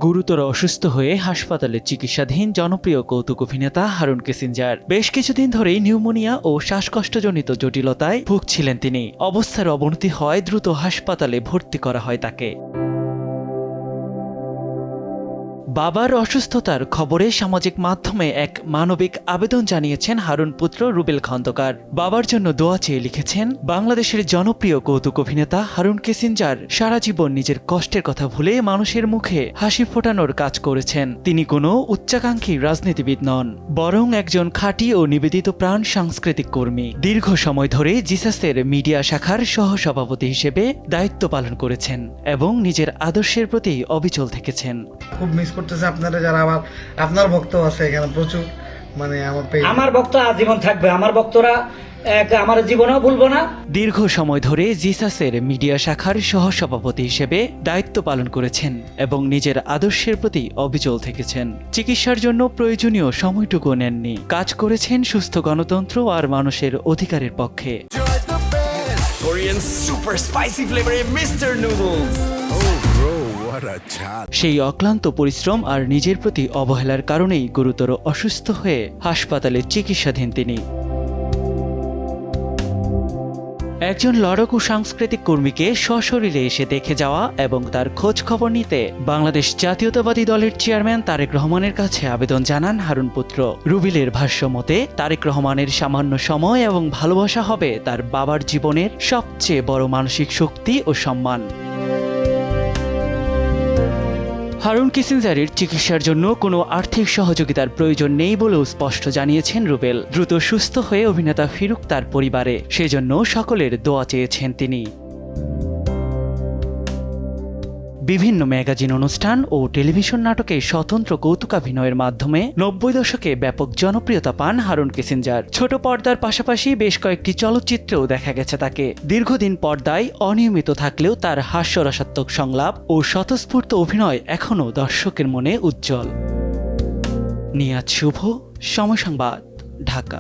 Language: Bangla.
গুরুতর অসুস্থ হয়ে হাসপাতালে চিকিৎসাধীন জনপ্রিয় কৌতুক অভিনেতা হারুন কিসিঞ্জার বেশ কিছুদিন ধরেই নিউমোনিয়া ও শ্বাসকষ্টজনিত জটিলতায় ভুগছিলেন তিনি। অবস্থার অবনতি হয় দ্রুত হাসপাতালে ভর্তি করা হয় তাকে। বাবার অসুস্থতার খবরে সামাজিক মাধ্যমে এক মানবিক আবেদন জানিয়েছেন হারুন পুত্র রুবেল খন্দকার। বাবার জন্য দোয়া চেয়ে লিখেছেন, বাংলাদেশের জনপ্রিয় কৌতুক অভিনেতা হারুন কিসিঞ্জার সারা জীবন নিজের কষ্টের কথা ভুলে মানুষের মুখে হাসি ফোটানোর কাজ করেছেন। তিনি কোনো উচ্চাকাঙ্ক্ষী রাজনীতিবিদ নন, বরং একজন খাঁটি ও নিবেদিত প্রাণ সাংস্কৃতিক কর্মী। দীর্ঘ সময় ধরে জিসাসের মিডিয়া শাখার সহসভাপতি হিসেবে দায়িত্ব পালন করেছেন এবং নিজের আদর্শের প্রতি অবিচল থেকেছেন। খুব মিস করতেছে আপনারা, যারা আপনার ভক্ত আছে এখানে প্রচুর, আমার ভক্ত আজীবন থাকবে। আমার ভক্তরা আমার জীবনেও ভুলবো না। দীর্ঘ সময় ধরে জিসাসের মিডিয়া শাখার সহসভাপতি হিসেবে দায়িত্ব পালন করেছেন এবং নিজের আদর্শের প্রতি অবিচল থেকেছেন। চিকিৎসার জন্য প্রয়োজনীয় সময়টুকু নেননি। কাজ করেছেন সুস্থ গণতন্ত্র আর মানুষের অধিকারের পক্ষে। সেই অক্লান্ত পরিশ্রম আর নিজের প্রতি অবহেলার কারণেই গুরুতর অসুস্থ হয়ে হাসপাতালে চিকিৎসাধীন তিনি। একজন লড়কু সাংস্কৃতিক কর্মীকে সশরীরে এসে দেখে যাওয়া এবং তার খোঁজ খবর নিতে বাংলাদেশ জাতীয়তাবাদী দলের চেয়ারম্যান তারেক রহমানের কাছে আবেদন জানান হারুন পুত্র। রুবেলের ভাষ্য মতে, তারেক রহমানের সামান্য সময় এবং ভালোবাসা হবে তার বাবার জীবনের সবচেয়ে বড় মানসিক শক্তি ও সম্মান। হারুন কিসিঞ্জারের চিকিৎসার জন্য কোনো আর্থিক সহযোগিতার প্রয়োজন নেই বলেও স্পষ্ট জানিয়েছেন রুবেল। দ্রুত সুস্থ হয়ে অভিনেতা ফিরুক তার পরিবারে, সেজন্য সকলের দোয়া চেয়েছেন তিনি। বিভিন্ন ম্যাগাজিন অনুষ্ঠান ও টেলিভিশন নাটকে স্বতন্ত্র কৌতুকাভিনয়ের মাধ্যমে 90 দশকে ব্যাপক জনপ্রিয়তা পান হারুন কিসিঞ্জার। ছোট পর্দার পাশাপাশি বেশ কয়েকটি চলচ্চিত্রেও দেখা গেছে তাকে। দীর্ঘদিন পর্দায় অনিয়মিত থাকলেও তার হাস্যরসাত্মক সংলাপ ও স্বতঃস্ফূর্ত অভিনয় এখনও দর্শকের মনে উজ্জ্বল। নিয়াজ শুভ, সময় সংবাদ, ঢাকা।